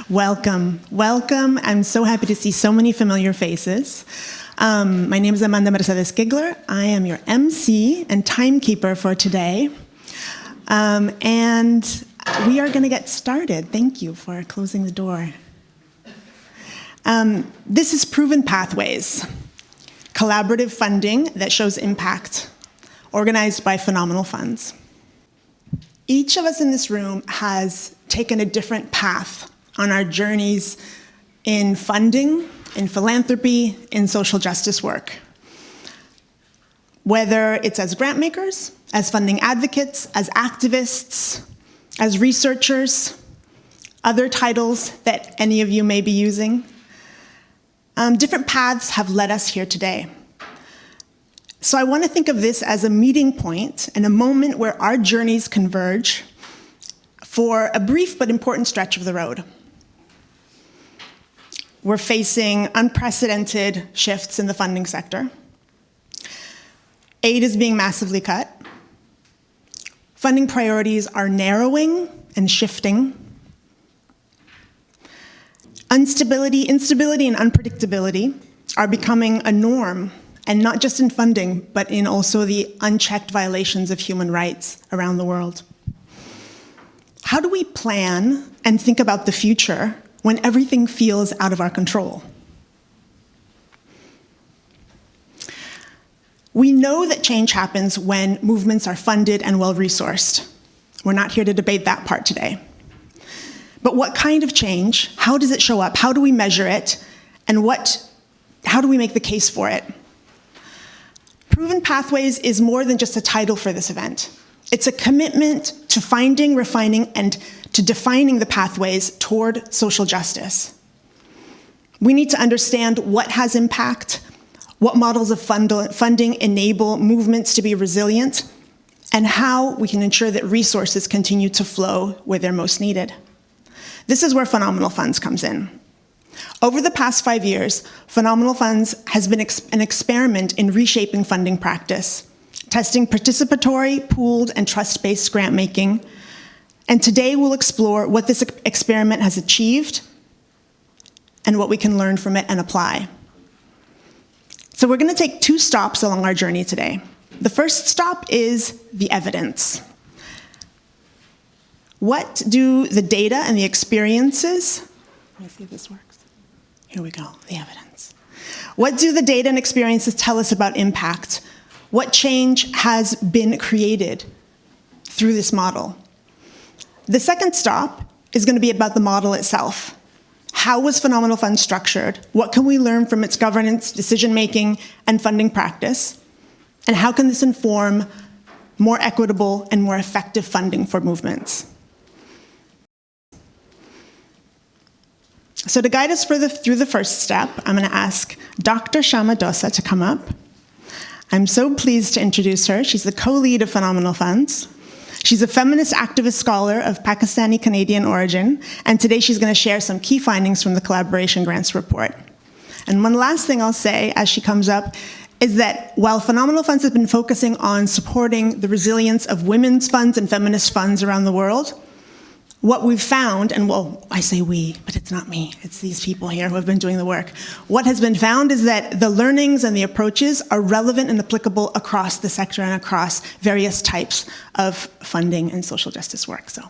Welcome, welcome. I'm so happy to see so many familiar faces. My name is Amanda Mercedes Gigler. I am your MC and timekeeper for today. And we are going to get started. Thank you for closing the door. This is Proven Pathways, collaborative funding that shows impact, organized by Phenomenal Funds. Each of us in this room has taken a different path on our journeys in funding, in philanthropy, in social justice work. Whether it's as grant makers, as funding advocates, as activists, as researchers, other titles that any of you may be using. Different paths have led us here today. So I want to think of this as a meeting point and a moment where our journeys converge for a brief but important stretch of the road. We're facing unprecedented shifts in the funding sector. Aid is being massively cut. Funding priorities are narrowing and shifting. Instability, and unpredictability are becoming a norm, and not just in funding, but in also the unchecked violations of human rights around the world. How do we plan and think about the future when everything feels out of our control? We know that change happens when movements are funded and well-resourced. We're not here to debate that part today. But what kind of change? How does it show up? How do we measure it? And how do we make the case for it? Proven Pathways is more than just a title for this event. It's a commitment to finding, refining, and to defining the pathways toward social justice. We need to understand what has impact, what models of funding enable movements to be resilient, and how we can ensure that resources continue to flow where they're most needed. This is where Phenomenal Funds comes in. Over the past 5 years, Phenomenal Funds has been an experiment in reshaping funding practice, testing participatory, pooled, and trust-based grant making. And today we'll explore what this experiment has achieved and what we can learn from it and apply. So we're going to take 2 stops along our journey today. The first stop is the evidence. What do the data and the experiences, let me see if this works. Here we go, the evidence. What do the data and experiences tell us about impact? What change has been created through this model? The second stop is going to be about the model itself. How was Phenomenal Fund structured? What can we learn from its governance, decision-making, and funding practice? And how can this inform more equitable and more effective funding for movements? So to guide us through the first step, I'm going to ask Dr. Shama Dossa to come up. I'm so pleased to introduce her. She's the co-lead of Phenomenal Funds. She's a feminist activist scholar of Pakistani-Canadian origin, and today she's going to share some key findings from the Collaboration Grants Report. And one last thing I'll say as she comes up is that while Phenomenal Funds has been focusing on supporting the resilience of women's funds and feminist funds around the world, what we've found, and well, I say we, but it's not me, it's these people here who have been doing the work. What has been found is that the learnings and the approaches are relevant and applicable across the sector and across various types of funding and social justice work. So,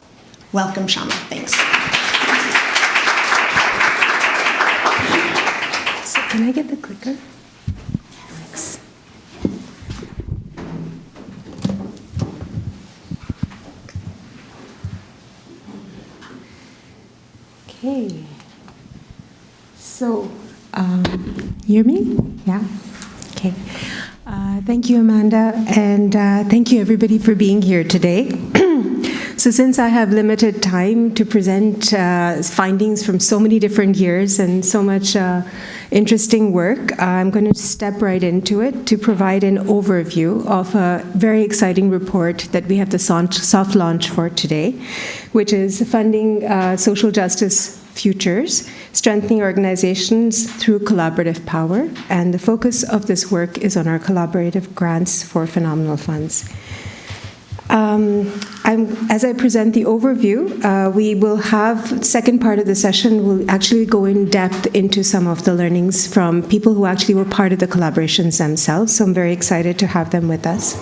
welcome, Shama. Thanks. So can I get the clicker? Thanks. Okay, so, hear me? Yeah? Okay. Thank you, Amanda, and thank you, everybody, for being here today. So since I have limited time to present findings from so many different years and so much interesting work, I'm going to step right into it to provide an overview of a very exciting report that we have the soft launch for today, which is Funding Social Justice Futures, Strengthening Organizations Through Collaborative Power. And the focus of this work is on our collaborative grants for Phenomenal Funds. As I present the overview, we will have, second part of the session will actually go in depth into some of the learnings from people who actually were part of the collaborations themselves, so I'm very excited to have them with us.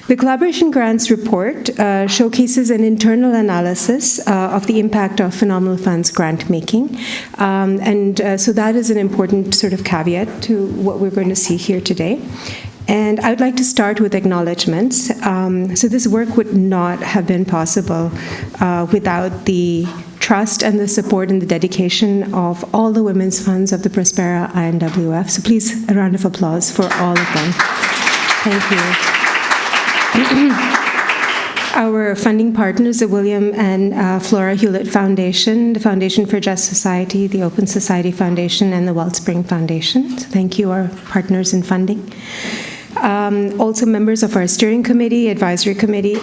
The Collaboration Grants Report showcases an internal analysis of the impact of Phenomenal Fund's grant making. So that is an important sort of caveat to what we're going to see here today. And I would like to start with acknowledgements. So this work would not have been possible without the trust and the support and the dedication of all the women's funds of the Prospera INWF. So please, a round of applause for all of them. Thank you. Our funding partners, the William and Flora Hewlett Foundation, the Foundation for Just Society, the Open Society Foundation, and the Wellspring Foundation. So thank you, our partners in funding. Also members of our steering committee, advisory committee,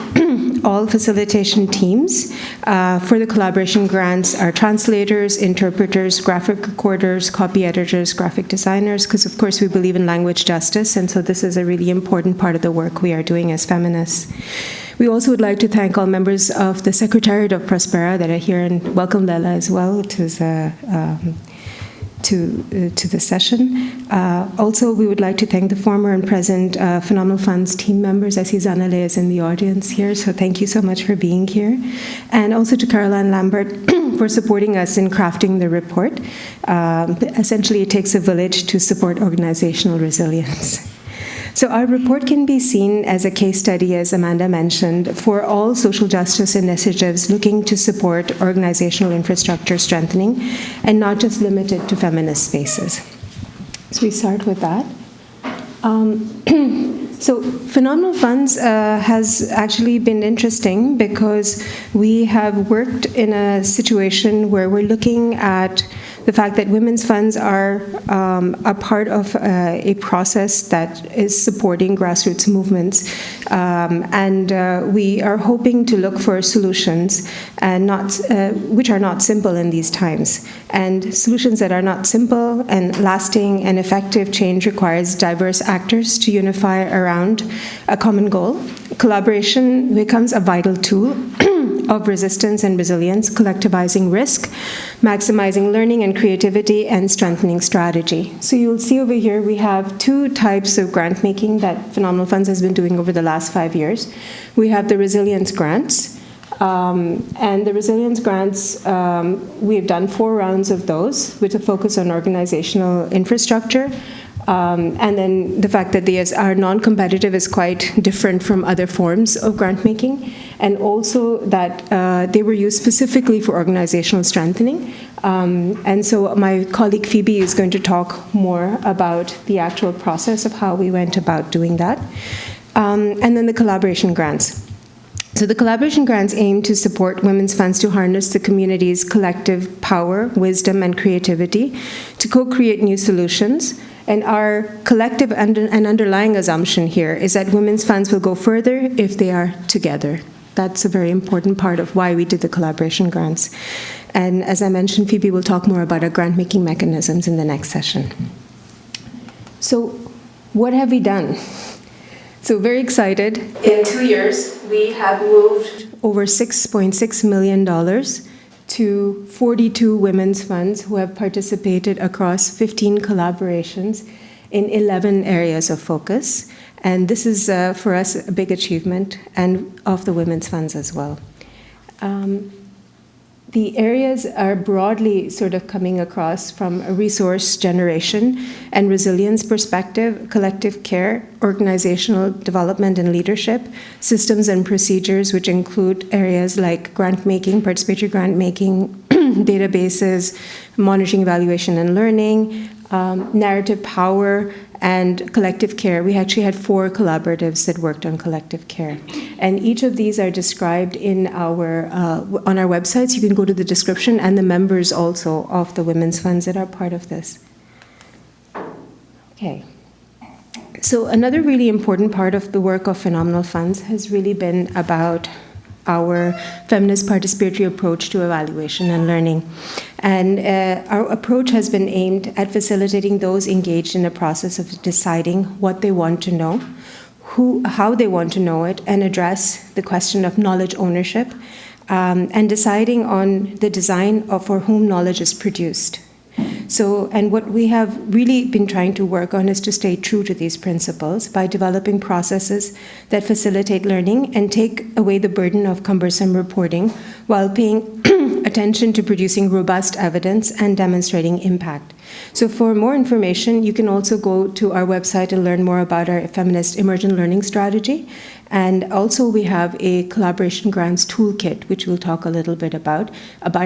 all facilitation teams for the collaboration grants are translators, interpreters, graphic recorders, copy editors, graphic designers, because of course we believe in language justice, and so this is a really important part of the work we are doing as feminists. We also would like to thank all members of the Secretariat of Prospera that are here, and welcome Laila as well to the session. Also, we would like to thank the former and present Phenomenal Funds team members. I see Zanale is in the audience here, so thank you so much for being here. And also to Caroline Lambert for supporting us in crafting the report. Essentially, it takes a village to support organizational resilience. So our report can be seen as a case study, as Amanda mentioned, for all social justice initiatives looking to support organizational infrastructure strengthening and not just limited to feminist spaces. So we start with that. So Phenomenal Funds has actually been interesting because we have worked in a situation where we're looking at the fact that women's funds are a part of a process that is supporting grassroots movements, and we are hoping to look for solutions and which are not simple in these times. And solutions that are not simple and lasting and effective change requires diverse actors to unify around a common goal. Collaboration becomes a vital tool of resistance and resilience, collectivizing risk, maximizing learning and creativity, and strengthening strategy. So you'll see over here we have two types of grant making that Phenomenal Funds has been doing over the last 5 years. We have the resilience grants, and the resilience grants, we've done 4 rounds of those with a focus on organizational infrastructure. And then the fact that they are non-competitive is quite different from other forms of grant making, and also that they were used specifically for organizational strengthening. And so my colleague Phoebe is going to talk more about the actual process of how we went about doing that. And then the collaboration grants. So the collaboration grants aim to support women's funds to harness the community's collective power, wisdom, and creativity to co-create new solutions. And our collective and underlying assumption here is that women's funds will go further if they are together. That's a very important part of why we did the collaboration grants. And as I mentioned, Phoebe will talk more about our grant-making mechanisms in the next session. So what have we done? So very excited. In 2 years, we have moved over $6.6 million to 42 women's funds who have participated across 15 collaborations in 11 areas of focus. And this is, for us, a big achievement, and of the women's funds as well. The areas are broadly sort of coming across from a resource generation and resilience perspective, collective care, organizational development and leadership, systems and procedures, which include areas like grant making, participatory grant making, databases, monitoring, evaluation, and learning, narrative power, and collective care. We actually had 4 collaboratives that worked on collective care. And each of these are described in on our websites. You can go to the description, and the members also of the women's funds that are part of this. Okay. So another really important part of the work of Phenomenal Funds has really been about our feminist participatory approach to evaluation and learning. And our approach has been aimed at facilitating those engaged in the process of deciding what they want to know, how they want to know it, and address the question of knowledge ownership, and deciding on the design for whom knowledge is produced. So, and what we have really been trying to work on is to stay true to these principles by developing processes that facilitate learning and take away the burden of cumbersome reporting while paying attention to producing robust evidence and demonstrating impact. So for more information, you can also go to our website and learn more about our feminist emergent learning strategy. And also we have a collaboration grants toolkit, which we'll talk a little bit about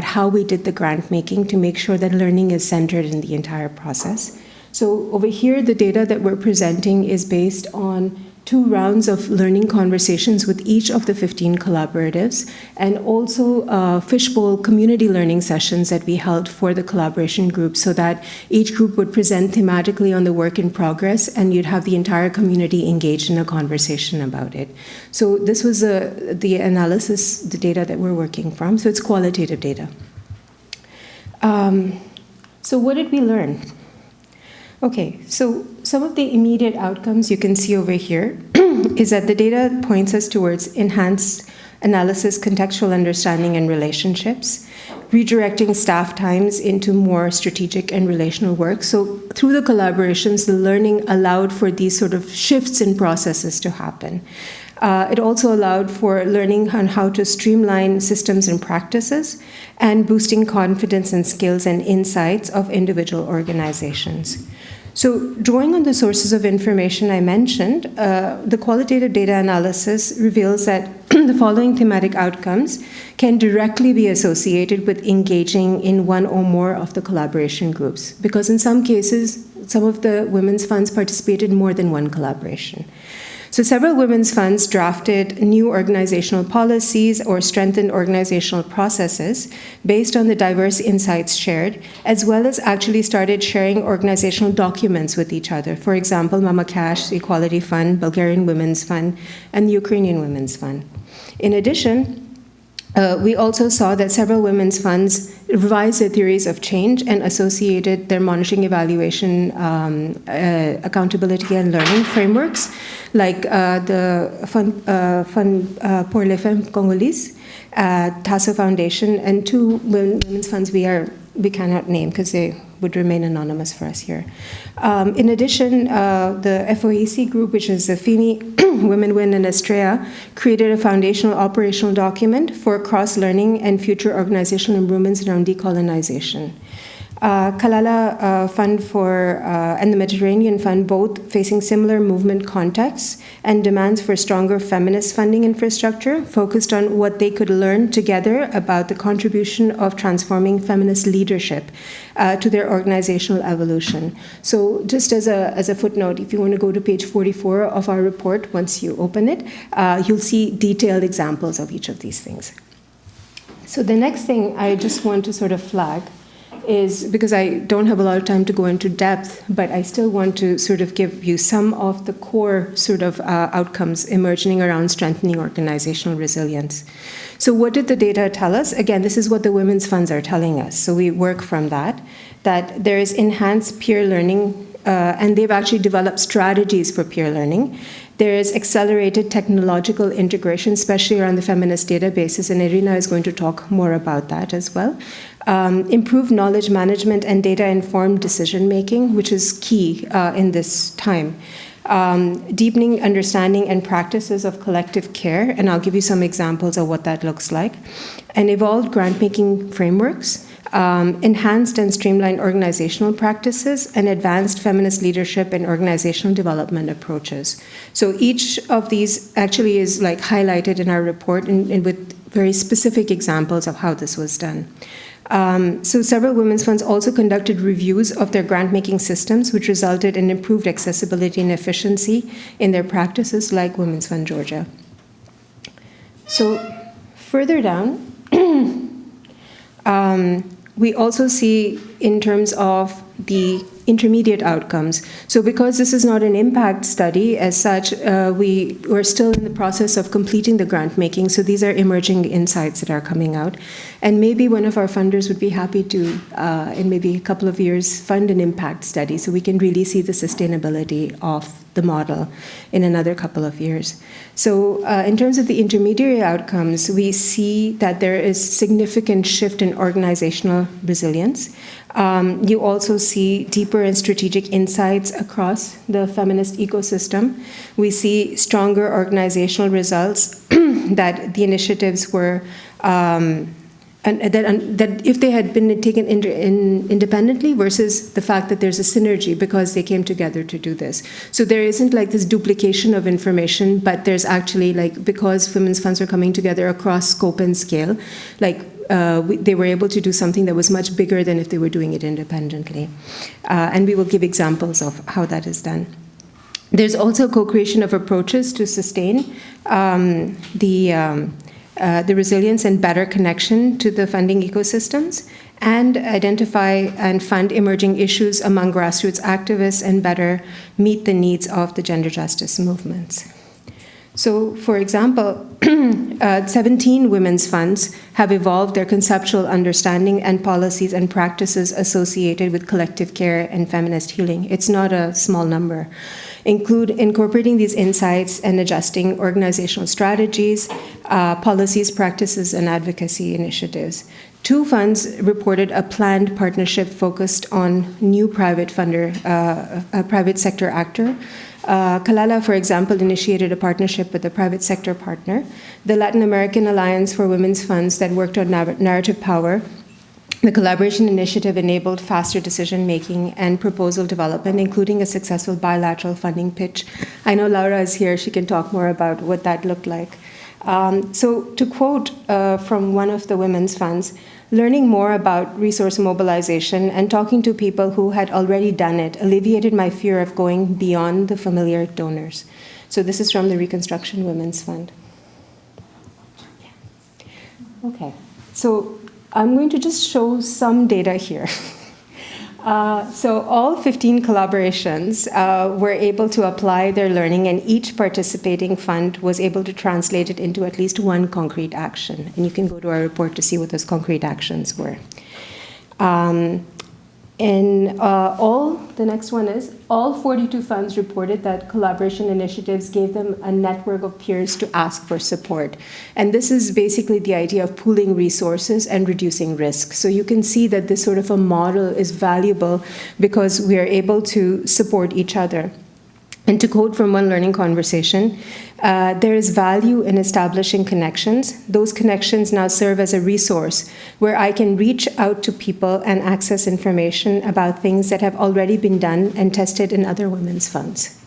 how we did the grant making to make sure that learning is centered in the entire process. So over here, the data that we're presenting is based on 2 rounds of learning conversations with each of the 15 collaboratives, and also fishbowl community learning sessions that we held for the collaboration group, so that each group would present thematically on the work in progress, and you'd have the entire community engaged in a conversation about it. So this was the analysis, the data that we're working from, so it's qualitative data. So what did we learn? Okay, so some of the immediate outcomes you can see over here is that the data points us towards enhanced analysis, contextual understanding, and relationships, redirecting staff times into more strategic and relational work. So through the collaborations, the learning allowed for these sort of shifts in processes to happen. It also allowed for learning on how to streamline systems and practices, and boosting confidence and skills and insights of individual organizations. So drawing on the sources of information I mentioned, the qualitative data analysis reveals that the following thematic outcomes can directly be associated with engaging in one or more of the collaboration groups, because in some cases, some of the women's funds participated in more than one collaboration. So several women's funds drafted new organizational policies or strengthened organizational processes based on the diverse insights shared, as well as actually started sharing organizational documents with each other. For example, Mama Cash, the Equality Fund, Bulgarian Women's Fund, and the Ukrainian Women's Fund. In addition, we also saw that several women's funds revised their theories of change and associated their monitoring, evaluation, accountability, and learning frameworks, like the Fund pour les Femmes Congolaises, Tasso Foundation, and 2 women's funds we cannot name because they would remain anonymous for us here. In addition, the FOEC group, which is the FIMI, Women Win, and Estrella, created a foundational operational document for cross-learning and future organizational improvements around decolonization. Kalala Fund and the Mediterranean Fund, both facing similar movement contexts and demands for stronger feminist funding infrastructure, focused on what they could learn together about the contribution of transforming feminist leadership to their organizational evolution. So just as a footnote, if you want to go to page 44 of our report, once you open it, you'll see detailed examples of each of these things. So the next thing I just want to sort of flag is, because I don't have a lot of time to go into depth, but I still want to sort of give you some of the core sort of outcomes emerging around strengthening organizational resilience. So what did the data tell us? Again, this is what the women's funds are telling us. So we work from that there is enhanced peer learning, and they've actually developed strategies for peer learning. There is accelerated technological integration, especially around the feminist databases, and Irena is going to talk more about that as well. Improved knowledge management and data-informed decision-making, which is key in this time. Deepening understanding and practices of collective care, and I'll give you some examples of what that looks like. And evolved grant-making frameworks, enhanced and streamlined organizational practices, and advanced feminist leadership and organizational development approaches. So each of these actually is like highlighted in our report and with very specific examples of how this was done. So several women's funds also conducted reviews of their grant-making systems, which resulted in improved accessibility and efficiency in their practices, like Women's Fund Georgia. So further down, we also see in terms of the intermediate outcomes. So because this is not an impact study as such, we're still in the process of completing the grant making. So these are emerging insights that are coming out. And maybe one of our funders would be happy to, in maybe a couple of years, fund an impact study so we can really see the sustainability of the model in another couple of years. So in terms of the intermediary outcomes, we see that there is significant shift in organizational resilience. You also see deeper and strategic insights across the feminist ecosystem. We see stronger organizational results that the initiatives were and that if they had been taken independently versus the fact that there's a synergy because they came together to do this. So there isn't like this duplication of information, but there's actually like, because women's funds are coming together across scope and scale, like they were able to do something that was much bigger than if they were doing it independently. And we will give examples of how that is done. There's also co-creation of approaches to sustain the resilience and better connection to the funding ecosystems, and identify and fund emerging issues among grassroots activists and better meet the needs of the gender justice movements. So, for example, 17 women's funds have evolved their conceptual understanding and policies and practices associated with collective care and feminist healing. It's not a small number. Include incorporating these insights and adjusting organizational strategies, policies, practices, and advocacy initiatives. 2 funds reported a planned partnership focused on new private funder, a private sector actor. Kalala, for example, initiated a partnership with a private sector partner. The Latin American Alliance for Women's Funds that worked on narrative power. The collaboration initiative enabled faster decision-making and proposal development, including a successful bilateral funding pitch. I know Laura is here. She can talk more about what that looked like. So to quote from one of the women's funds, learning more about resource mobilization and talking to people who had already done it alleviated my fear of going beyond the familiar donors. So this is from the Reconstruction Women's Fund. Okay, so I'm going to just show some data here. So all 15 collaborations were able to apply their learning, and each participating fund was able to translate it into at least one concrete action. And you can go to our report to see what those concrete actions were. The next one is, all 42 funds reported that collaboration initiatives gave them a network of peers to ask for support. And this is basically the idea of pooling resources and reducing risk. So you can see that this sort of a model is valuable because we are able to support each other. And to quote from one learning conversation, there is value in establishing connections. Those connections now serve as a resource where I can reach out to people and access information about things that have already been done and tested in other women's funds.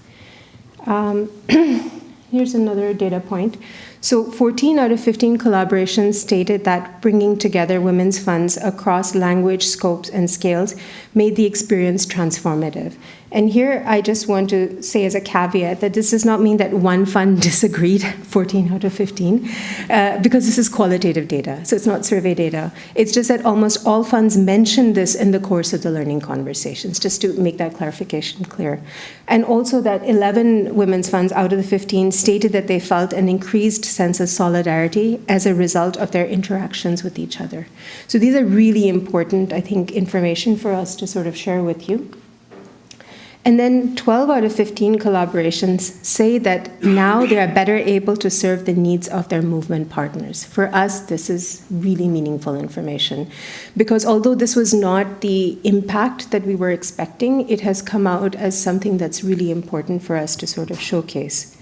Here's another data point. So 14 out of 15 collaborations stated that bringing together women's funds across language, scopes, and scales made the experience transformative. And here I just want to say as a caveat that this does not mean that one fund disagreed, 14 out of 15, because this is qualitative data, so it's not survey data. It's just that almost all funds mentioned this in the course of the learning conversations, just to make that clarification clear. And also that 11 women's funds out of the 15 stated that they felt an increased sense of solidarity as a result of their interactions with each other. So these are really important, I think, information for us to sort of share with you. And then 12 out of 15 collaborations say that now they are better able to serve the needs of their movement partners. For us, this is really meaningful information, because although this was not the impact that we were expecting, it has come out as something that's really important for us to sort of showcase.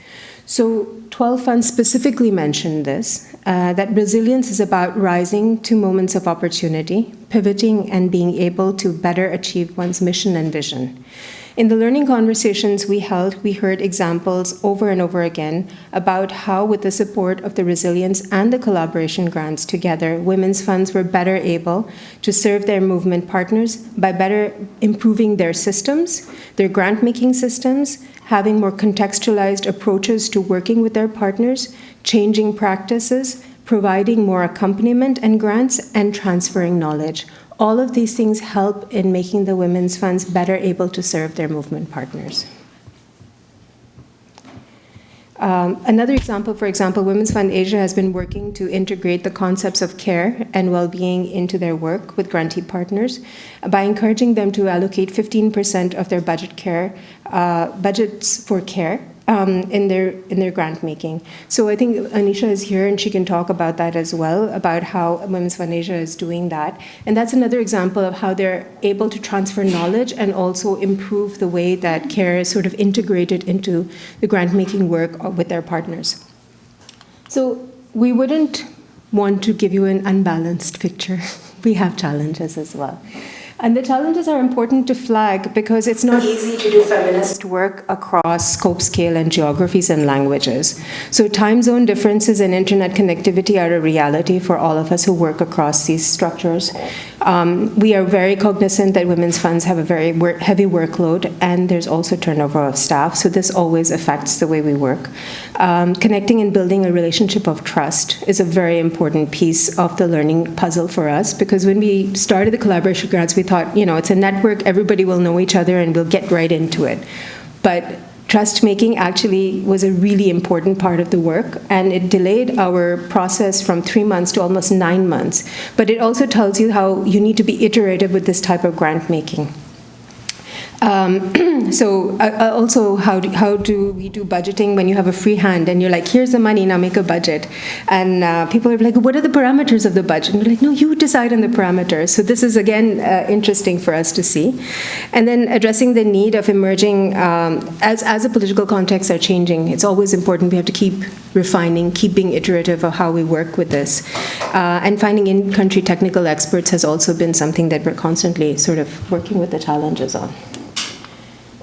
So 12 funds specifically mentioned this, that resilience is about rising to moments of opportunity, pivoting, and being able to better achieve one's mission and vision. In the learning conversations we held, we heard examples over and over again about how, with the support of the resilience and the collaboration grants together, women's funds were better able to serve their movement partners by better improving their systems, their grant-making systems, having more contextualized approaches to working with their partners, changing practices, providing more accompaniment and grants, and transferring knowledge. All of these things help in making the women's funds better able to serve their movement partners. Another example, for example, Women's Fund Asia has been working to integrate the concepts of care and well-being into their work with grantee partners by encouraging them to allocate 15% of their budgets for care in their grant making. So I think Anisha is here and she can talk about that as well, about how Women's Fund Asia is doing that. And that's another example of how they're able to transfer knowledge and also improve the way that care is sort of integrated into the grant making work with their partners. So we wouldn't want to give you an unbalanced picture. We have challenges as well. And the challenges are important to flag because it's not easy to do feminist work across scope, scale, and geographies and languages. So time zone differences and internet connectivity are a reality for all of us who work across these structures. We are very cognizant that women's funds have a very heavy workload, and there's also turnover of staff, so this always affects the way we work. Connecting and building a relationship of trust is a very important piece of the learning puzzle for us, because when we started the collaboration grants, we thought, it's a network, everybody will know each other, and we'll get right into it. But trust making actually was a really important part of the work, and it delayed our process from 3 months to almost 9 months. But it also tells you how you need to be iterative with this type of grant making. Also, how do we do budgeting when you have a free hand and you're like, here's the money, now make a budget. And people are like, what are the parameters of the budget? And you're like, no, you decide on the parameters. So this is, again, interesting for us to see. And then addressing the need of emerging, as the political contexts are changing, it's always important. We have to keep refining, keep being iterative of how we work with this. And finding in-country technical experts has also been something that we're constantly sort of working with the challenges on.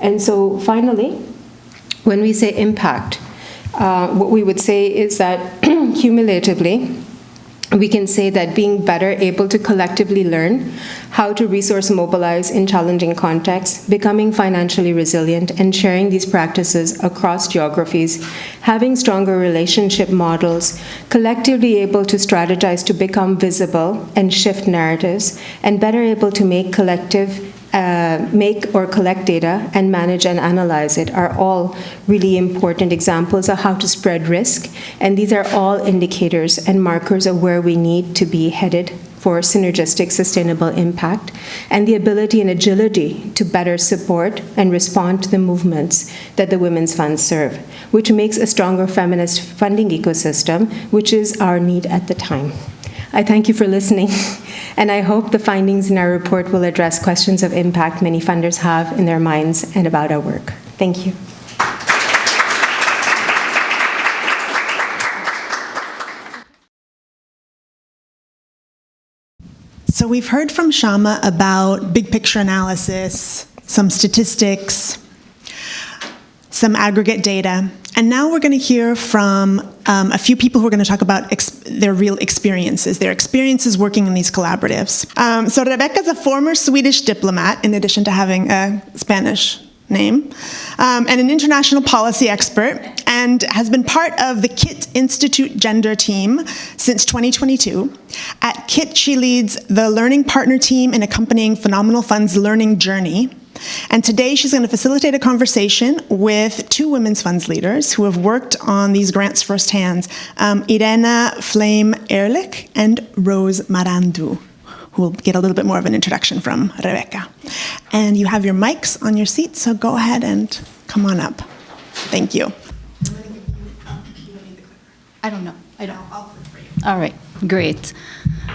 And so finally, when we say impact, what we would say is that cumulatively, we can say that being better able to collectively learn how to resource mobilize in challenging contexts, becoming financially resilient, and sharing these practices across geographies, having stronger relationship models, collectively able to strategize to become visible and shift narratives, and better able to make or collect data and manage and analyze it are all really important examples of how to spread risk. And these are all indicators and markers of where we need to be headed for synergistic sustainable impact, and the ability and agility to better support and respond to the movements that the Women's Funds serve, which makes a stronger feminist funding ecosystem, which is our need at the time. I thank you for listening, and I hope the findings in our report will address questions of impact many funders have in their minds and about our work. Thank you. So we've heard from Shama about big picture analysis, some statistics, some aggregate data, and now we're going to hear from a few people who are going to talk about their real experiences, working in these collaboratives. So Rebecca's a former Swedish diplomat, in addition to having a Spanish name, and an international policy expert, and has been part of the KIT Institute Gender Team since 2022. At KIT, she leads the Learning Partner Team in accompanying Phenomenal Fund's learning journey. And today she's going to facilitate a conversation with two Women's Funds leaders who have worked on these grants firsthand, Irena Flame Ehrlich and Rose Marandu, who will get a little bit more of an introduction from Rebecca. And you have your mics on your seats, so go ahead and come on up. Thank you. I don't know. I don't. I'll click for you. All right, great.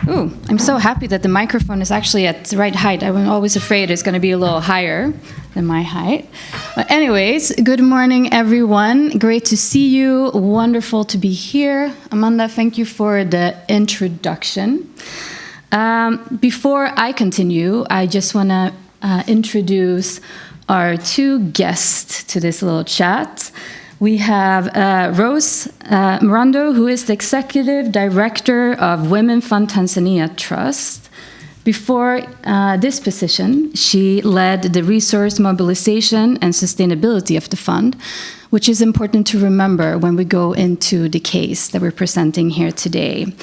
Ooh, I'm so happy that the microphone is actually at the right height. I was always afraid it's going to be a little higher than my height. But anyways, good morning, everyone. Great to see you. Wonderful to be here. Amanda, thank you for the introduction. Before I continue, I just want to introduce our two guests to this little chat. We have Rose Marandu, who is the Executive Director of Women Fund Tanzania Trust. Before this position, she led the resource mobilization and sustainability of the fund, which is important to remember when we go into the case that we're presenting here today.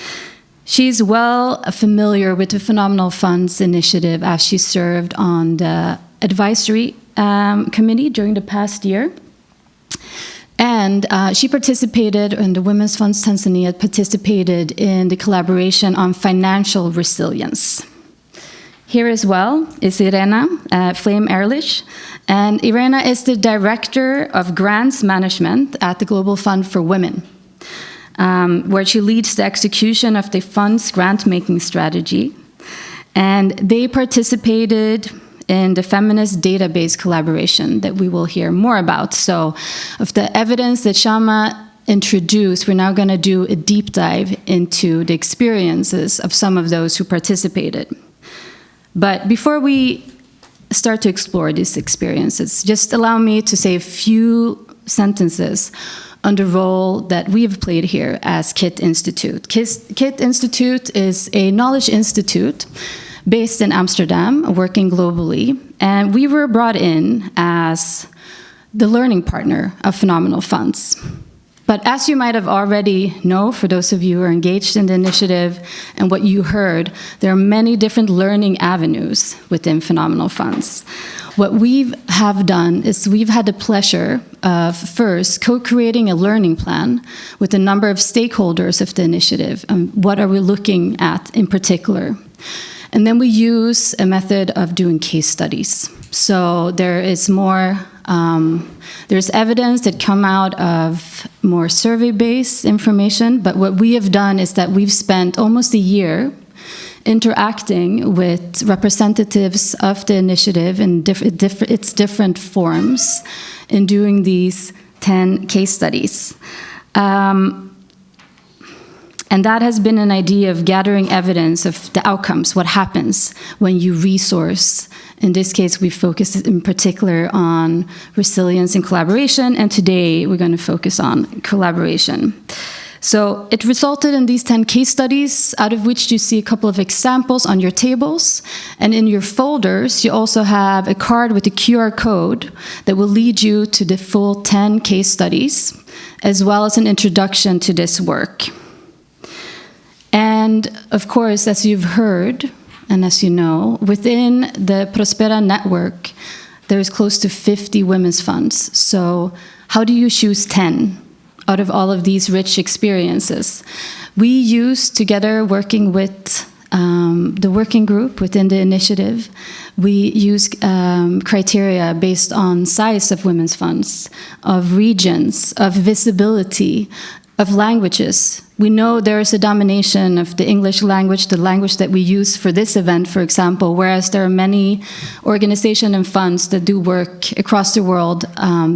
She's well familiar with the Phenomenal Funds initiative as she served on the advisory committee during the past year. And she participated, and the Women's Funds Tanzania participated in the collaboration on financial resilience. Here as well is Irena, Flame Ehrlich. And Irena is the Director of Grants Management at the Global Fund for Women, where she leads the execution of the fund's grant-making strategy. And they participated in the feminist database collaboration that we will hear more about. So of the evidence that Shama introduced, we're now going to do a deep dive into the experiences of some of those who participated. But before we start to explore these experiences, just allow me to say a few sentences on the role that we have played here as KIT Institute. KIT Institute is a knowledge institute based in Amsterdam, working globally, and we were brought in as the learning partner of Fenomenal Funds. But as you might have already know, for those of you who are engaged in the initiative and what you heard, there are many different learning avenues within Fenomenal Funds. What we have done is we've had the pleasure of first co-creating a learning plan with a number of stakeholders of the initiative, and what are we looking at in particular. And then we use a method of doing case studies. So there is more, there's evidence that come out of more survey-based information, but what we have done is that we've spent almost a year interacting with representatives of the initiative in its different forms in doing these 10 case studies. And that has been an idea of gathering evidence of the outcomes, what happens when you resource. In this case, we focus in particular on resilience and collaboration, and today we're going to focus on collaboration. So it resulted in these 10 case studies, out of which you see a couple of examples on your tables. And in your folders, you also have a card with a QR code that will lead you to the full 10 case studies, as well as an introduction to this work. And of course, as you've heard, and as you know, within the Prospera network, there's close to 50 women's funds. So how do you choose 10 out of all of these rich experiences? We use, together working with the working group within the initiative, we use criteria based on size of women's funds, of regions, of visibility, of languages. We know there is a domination of the English language, the language that we use for this event, for example, whereas there are many organizations and funds that do work across the world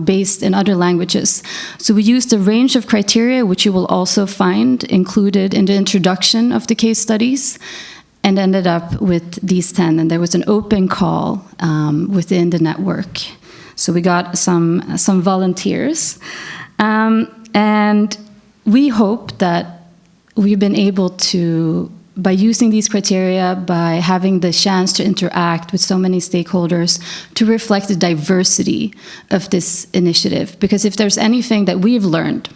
based in other languages. So we used a range of criteria, which you will also find included in the introduction of the case studies, and ended up with these 10. And there was an open call within the network. So we got some volunteers. And we hope that we've been able to, by using these criteria, by having the chance to interact with so many stakeholders, to reflect the diversity of this initiative. Because if there's anything that we've learned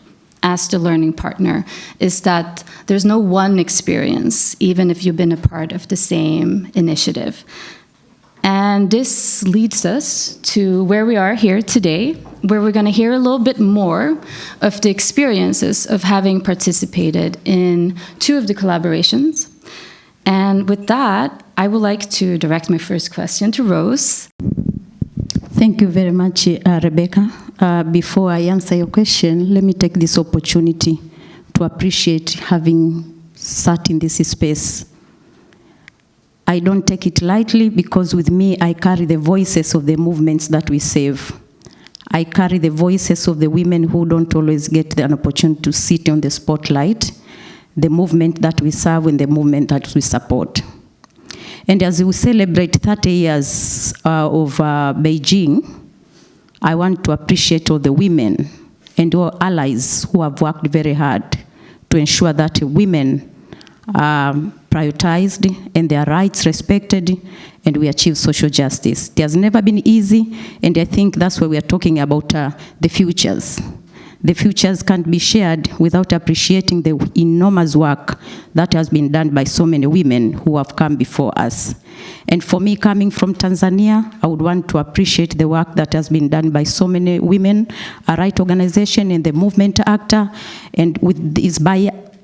as the learning partner, is that there's no one experience, even if you've been a part of the same initiative. And this leads us to where we are here today, where we're going to hear a little bit more of the experiences of having participated in 2 of the collaborations. And with that, I would like to direct my first question to Rose. Thank you very much, Rebecca. Before I answer your question, let me take this opportunity to appreciate having sat in this space. I don't take it lightly, because with me, I carry the voices of the movements that we save. I carry the voices of the women who don't always get an opportunity to sit on the spotlight, the movement that we serve and the movement that we support. And as we celebrate 30 years of Beijing, I want to appreciate all the women and all allies who have worked very hard to ensure that women are prioritized and their rights respected, and we achieve social justice. It has never been easy, and I think that's why we are talking about the futures. The futures can't be shared without appreciating the enormous work that has been done by so many women who have come before us. And for me, coming from Tanzania, I would want to appreciate the work that has been done by so many women, a right organization and the movement actor, and with this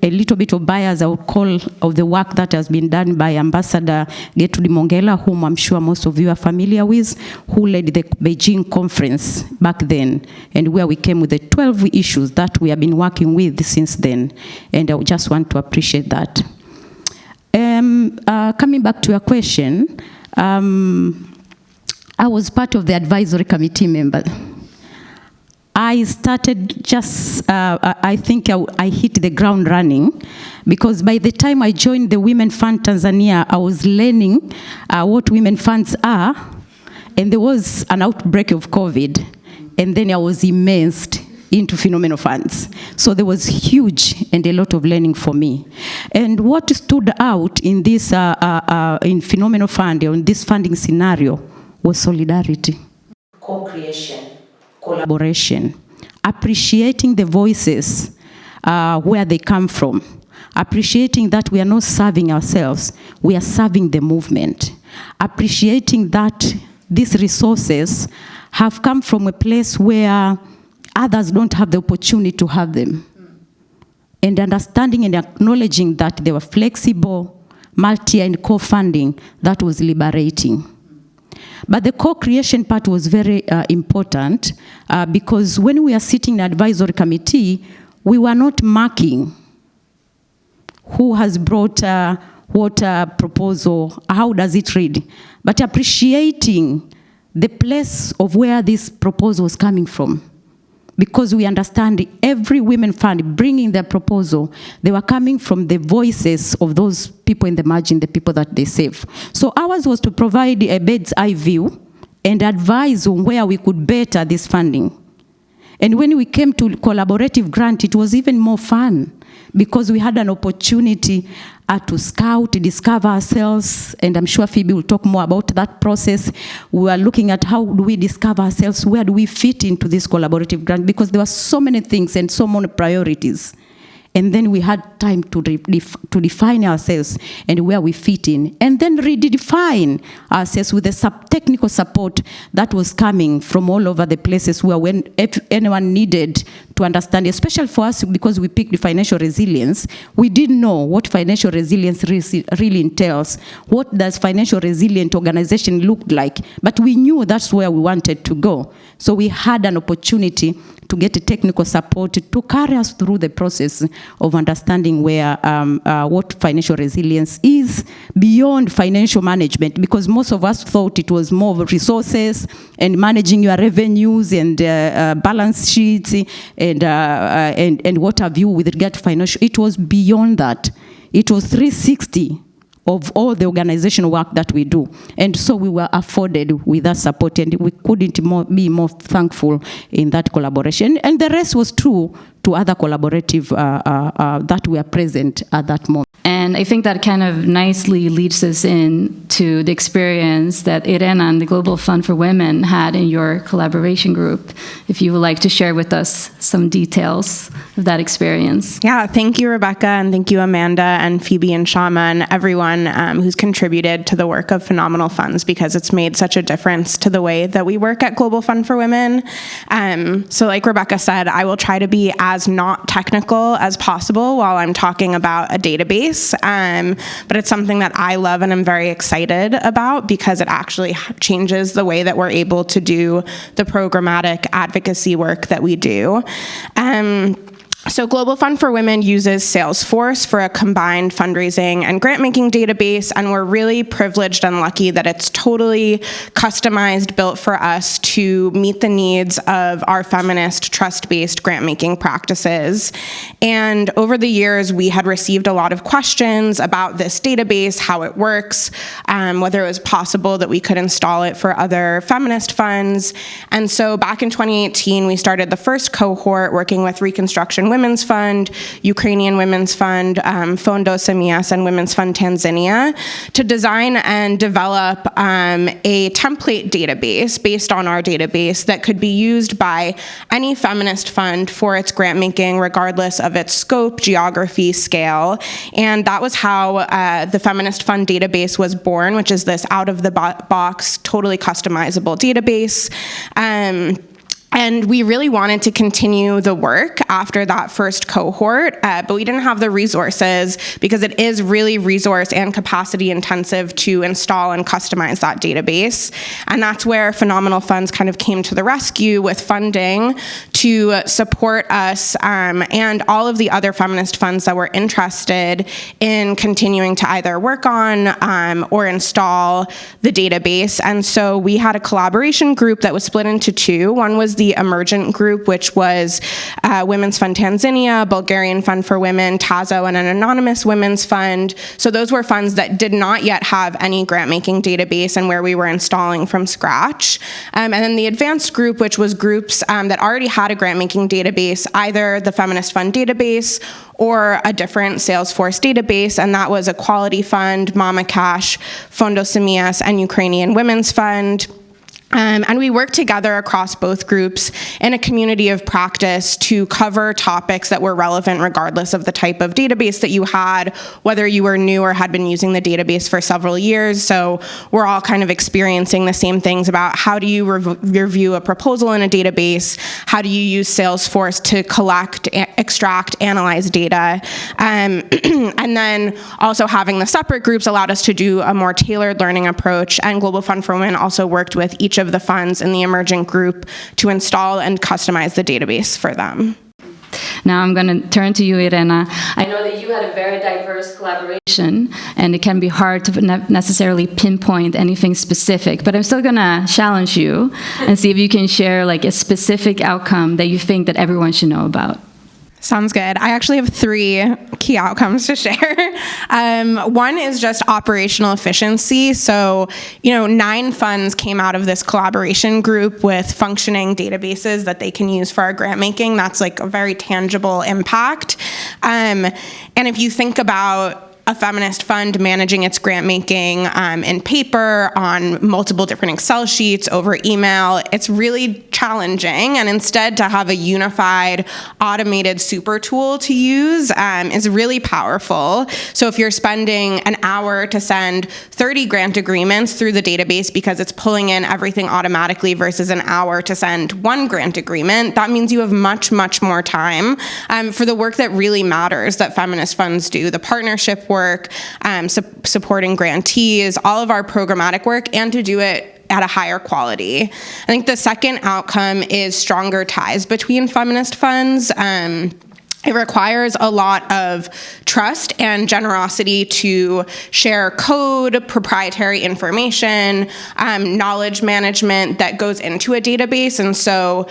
a little bit of bias, I would call, of the work that has been done by Ambassador Gertrude Mongela, whom I'm sure most of you are familiar with, who led the Beijing conference back then, and where we came with the 12 issues that we have been working with since then. And I would just want to appreciate that. Coming back to your question, I was part of the advisory committee member. I started just, I think I hit the ground running, because by the time I joined the Women Fund Tanzania, I was learning what women funds are, and there was an outbreak of COVID, and then I was immersed into Fenomenal funds. So there was huge and a lot of learning for me. And what stood out in this, in Fenomenal Fund, in this funding scenario, was solidarity, co-creation, collaboration, appreciating the voices where they come from, appreciating that we are not serving ourselves, we are serving the movement, appreciating that these resources have come from a place where others don't have the opportunity to have them, and understanding and acknowledging that they were flexible, multi and co-funding, that was liberating. But the co-creation part was very important because when we are sitting in the advisory committee, we were not marking who has brought what proposal, how does it read, but appreciating the place of where this proposal is coming from. Because we understand every women fund bringing their proposal, they were coming from the voices of those people in the margin, the people that they serve. So ours was to provide a bird's eye view and advise on where we could better this funding. And when we came to collaborative grant, it was even more fun, because we had an opportunity to scout, discover ourselves, and I'm sure Phoebe will talk more about that process. We were looking at how do we discover ourselves, where do we fit into this collaborative grant, because there were so many things and so many priorities. And then we had time to define ourselves and where we fit in, and then redefine ourselves with the technical support that was coming from all over the places where if anyone needed to understand, especially for us, because we picked financial resilience, we didn't know what financial resilience really entails. What does financial resilient organization look like? But we knew that's where we wanted to go. So we had an opportunity to get a technical support to carry us through the process of understanding where what financial resilience is beyond financial management, because most of us thought it was more of resources and managing your revenues and balance sheets and what have you with regard to financial. It was beyond that. It was 360 of all the organizational work that we do. And so we were afforded with that support, and we couldn't be more thankful in that collaboration. And the rest was true to other collaborative that were present at that moment. And I think that kind of nicely leads us in to the experience that Irena and the Global Fund for Women had in your collaboration group. If you would like to share with us some details of that experience. Yeah, thank you, Rebecca, and thank you, Amanda, and Phoebe, and Shama, and everyone who's contributed to the work of Phenomenal Funds, because it's made such a difference to the way that we work at Global Fund for Women. So like Rebecca said, I will try to be as not technical as possible while I'm talking about a database. But it's something that I love and I'm very excited about, because it actually changes the way that we're able to do the programmatic advocacy work that we do. So Global Fund for Women uses Salesforce for a combined fundraising and grant-making database, and we're really privileged and lucky that it's totally customized, built for us to meet the needs of our feminist, trust-based grant-making practices. And over the years, we had received a lot of questions about this database, how it works, whether it was possible that we could install it for other feminist funds. And so back in 2018, we started the first cohort working with Reconstruction Women's Fund, Ukrainian Women's Fund, Dossa and Women's Fund Tanzania, to design and develop a template database based on our database that could be used by any feminist fund for its grant making, regardless of its scope, geography, scale. And that was how the Feminist Fund database was born, which is this out-of-the-box, totally customizable database. And we really wanted to continue the work after that first cohort, but we didn't have the resources because it is really resource and capacity intensive to install and customize that database. And that's where Phenomenal Funds kind of came to the rescue with funding to support us and all of the other feminist funds that were interested in continuing to either work on or install the database. And so we had a collaboration group that was split into two. One was the emergent group, which was Women's Fund Tanzania, Bulgarian Fund for Women, TAZO, and an anonymous women's fund. So those were funds that did not yet have any grant-making database and where we were installing from scratch. And then the advanced group, which was groups that already had a grant-making database, either the Feminist Fund database or a different Salesforce database, and that was Equality Fund, Mama Cash, Fondo Semias, and Ukrainian Women's Fund. And we worked together across both groups in a community of practice to cover topics that were relevant regardless of the type of database that you had, whether you were new or had been using the database for several years. So we're all kind of experiencing the same things about how do you review a proposal in a database, how do you use Salesforce to collect, extract, analyze data, and then also having the separate groups allowed us to do a more tailored learning approach, and Global Fund for Women also worked with each of the funds in the emergent group to install and customize the database for them. Now I'm going to turn to you, Irena. I know that you had a very diverse collaboration, and it can be hard to necessarily pinpoint anything specific, but I'm still going to challenge you and see if you can share like a specific outcome that you think that everyone should know about. Sounds good. I actually have 3 key outcomes to share. One is just operational efficiency. So, 9 funds came out of this collaboration group with functioning databases that they can use for our grant making. That's like a very tangible impact. And if you think about a feminist fund managing its grant making in paper, on multiple different Excel sheets, over email, it's really challenging. And instead to have a unified, automated super tool to use is really powerful. So if you're spending an hour to send 30 grant agreements through the database because it's pulling in everything automatically versus an hour to send 1 grant agreement, that means you have much, much more time for the work that really matters that feminist funds do, the partnership work, supporting grantees, all of our programmatic work, and to do it at a higher quality. I think the second outcome is stronger ties between feminist funds. It requires a lot of trust and generosity to share code, proprietary information, knowledge management that goes into a database. And so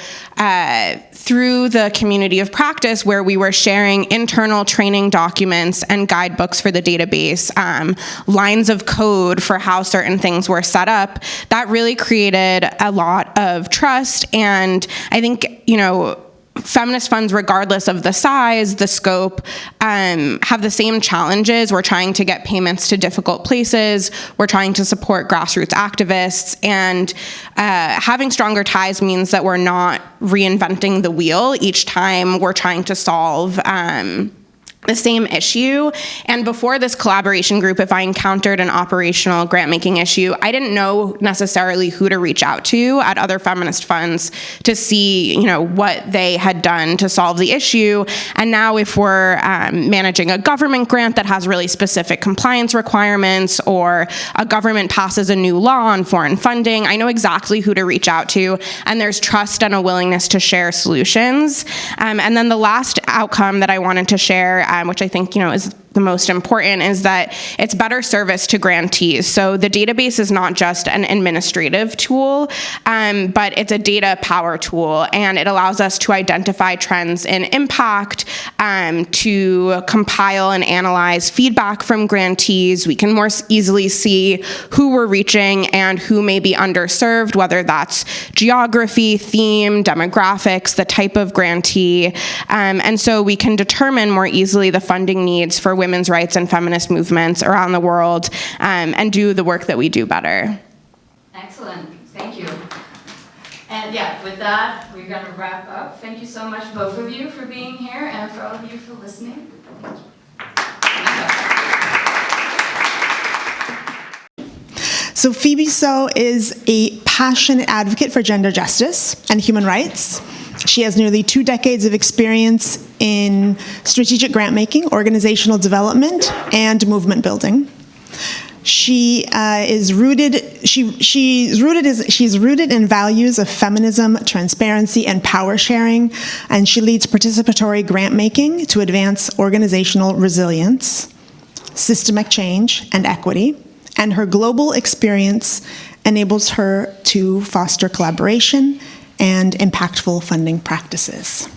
through the community of practice where we were sharing internal training documents and guidebooks for the database, lines of code for how certain things were set up, that really created a lot of trust. And I think, feminist funds, regardless of the size, the scope, have the same challenges. We're trying to get payments to difficult places. We're trying to support grassroots activists. And having stronger ties means that we're not reinventing the wheel each time we're trying to solve the same issue. And before this collaboration group, if I encountered an operational grant-making issue, I didn't know necessarily who to reach out to at other feminist funds to see, what they had done to solve the issue. And now if we're managing a government grant that has really specific compliance requirements, or a government passes a new law on foreign funding, I know exactly who to reach out to, and there's trust and a willingness to share solutions. And then the last outcome that I wanted to share, which I think, is the most important is that it's better service to grantees. So the database is not just an administrative tool, but it's a data power tool, and it allows us to identify trends in impact, to compile and analyze feedback from grantees. We can more easily see who we're reaching and who may be underserved, whether that's geography, theme, demographics, the type of grantee, and so we can determine more easily the funding needs for women's rights and feminist movements around the world, and do the work that we do better. Excellent, thank you. And yeah, with that, we're going to wrap up. Thank you so much, both of you, for being here, and for all of you for listening. So Phoebe So is a passionate advocate for gender justice and human rights. She has nearly 2 decades of experience in strategic grant making, organizational development, and movement building. She's rooted in values of feminism, transparency, and power sharing, and she leads participatory grant making to advance organizational resilience, systemic change, and equity. And her global experience enables her to foster collaboration and impactful funding practices.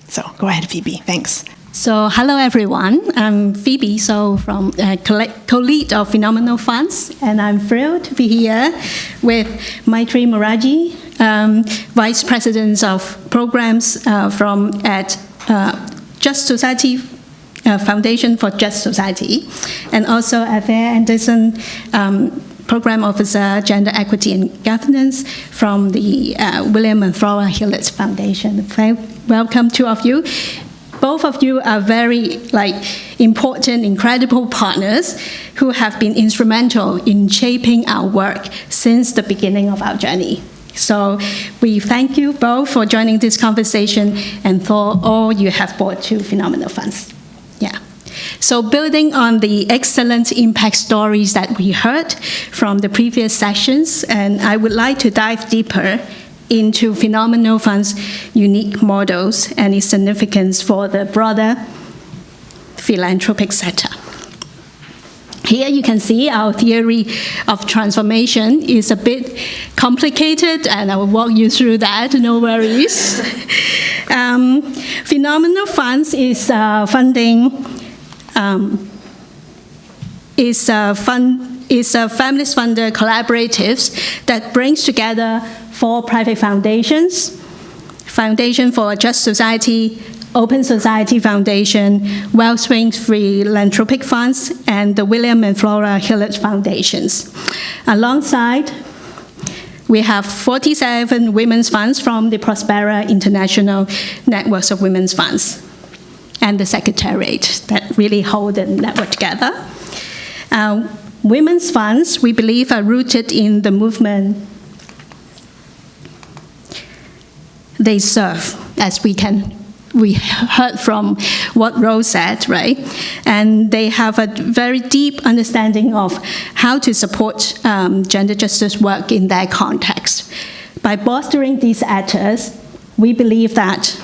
So go ahead, Phoebe. Thanks. So hello, everyone. I'm Phoebe, from co-lead of Fenomenal Funds, and I'm thrilled to be here with Maitri Morarji, Vice President of Programs at Just Society Foundation for Just Society, and also Althea Anderson, Program Officer, Gender Equity and Governance from the William and Flora Hewlett Foundation. Welcome, two of you. Both of you are very important, incredible partners who have been instrumental in shaping our work since the beginning of our journey. So we thank you both for joining this conversation and for all you have brought to Phenomenal Funds. Yeah. So building on the excellent impact stories that we heard from the previous sessions, and I would like to dive deeper into Phenomenal Fund's unique models and its significance for the broader philanthropic sector. Here you can see our theory of transformation is a bit complicated, and I will walk you through that, no worries. Phenomenal Funds is feminist funder collaboratives that brings together 4 private foundations: Foundation for a Just Society, Open Society Foundation, Wellspring Philanthropic Funds, and the William and Flora Hewlett Foundations. Alongside, we have 47 women's funds from the Prospera International Networks of Women's Funds, and the Secretariat that really hold the network together. Women's funds, we believe, are rooted in the movement they serve, as we heard from what Rose said, right? And they have a very deep understanding of how to support gender justice work in their context. By bolstering these actors, we believe that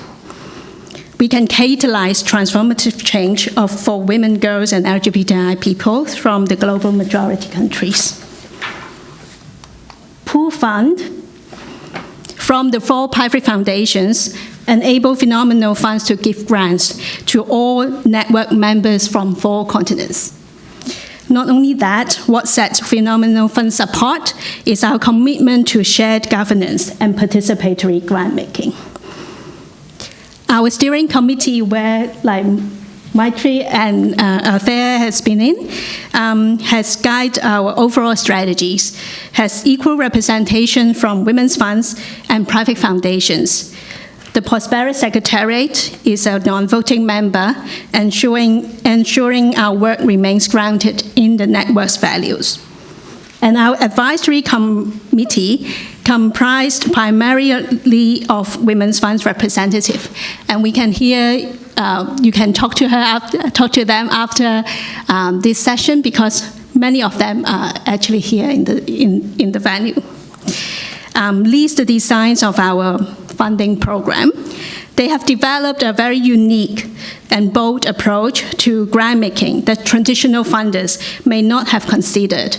we can catalyze transformative change for women, girls, and LGBTI people from the global majority countries. Pool Fund, from the 4 private foundations, enable Phenomenal Funds to give grants to all network members from 4 continents. Not only that, what sets Phenomenal Funds apart is our commitment to shared governance and participatory grant making. Our steering committee, where Maitri and Althea has been in, has guided our overall strategies, has equal representation from women's funds and private foundations. The Prospera Secretariat is a non-voting member, ensuring our work remains grounded in the network's values. And our advisory committee comprised primarily of women's funds representatives, and we can hear. You can talk to them after this session, because many of them are actually here in the venue. Leads the designs of our funding program. They have developed a very unique and bold approach to grant making that traditional funders may not have considered.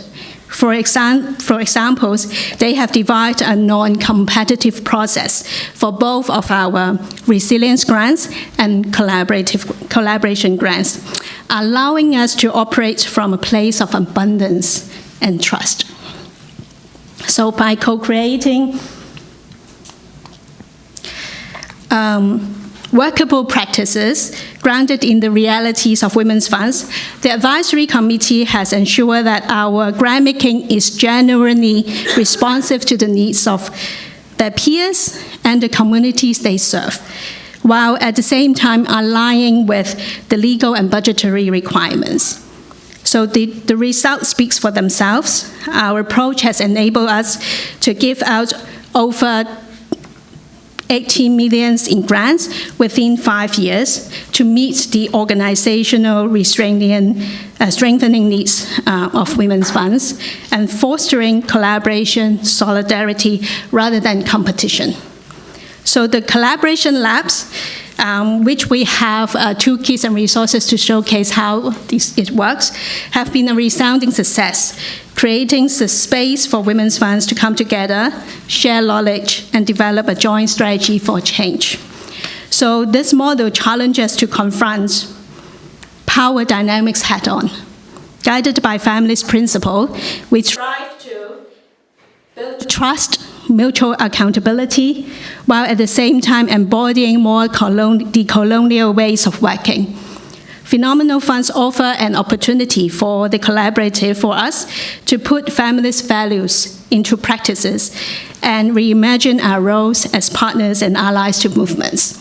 For examples, they have devised a non-competitive process for both of our resilience grants and collaboration grants, allowing us to operate from a place of abundance and trust. So by co-creating workable practices grounded in the realities of women's funds, the advisory committee has ensured that our grant making is genuinely responsive to the needs of their peers and the communities they serve, while at the same time aligning with the legal and budgetary requirements. So the result speaks for themselves. Our approach has enabled us to give out over 18 million in grants within 5 years to meet the organizational strengthening needs of women's funds and fostering collaboration, solidarity, rather than competition. So the collaboration labs, which we have toolkits and resources to showcase how it works, have been a resounding success, creating the space for women's funds to come together, share knowledge, and develop a joint strategy for change. So this model challenges to confront power dynamics head-on. Guided by feminist principle, we strive to build trust, mutual accountability, while at the same time embodying more decolonial ways of working. Phenomenal funds offer an opportunity for the collaborative for us to put feminist values into practices and reimagine our roles as partners and allies to movements.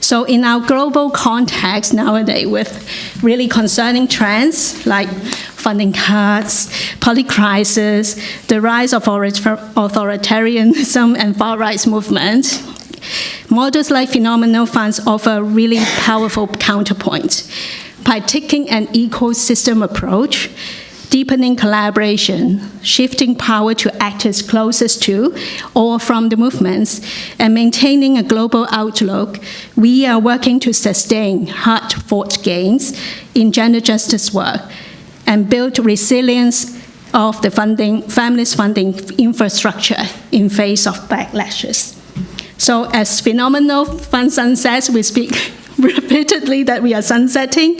So in our global context nowadays, with really concerning trends like funding cuts, polycrisis, the rise of authoritarianism and far right movements, models like Phenomenal funds offer really powerful counterpoints. By taking an ecosystem approach, deepening collaboration, shifting power to actors closest to or from the movements, and maintaining a global outlook, we are working to sustain hard-fought gains in gender justice work and build resilience of the feminist funding infrastructure in face of backlashes. So as Phenomenal Fund sunsets, we speak repeatedly that we are sunsetting.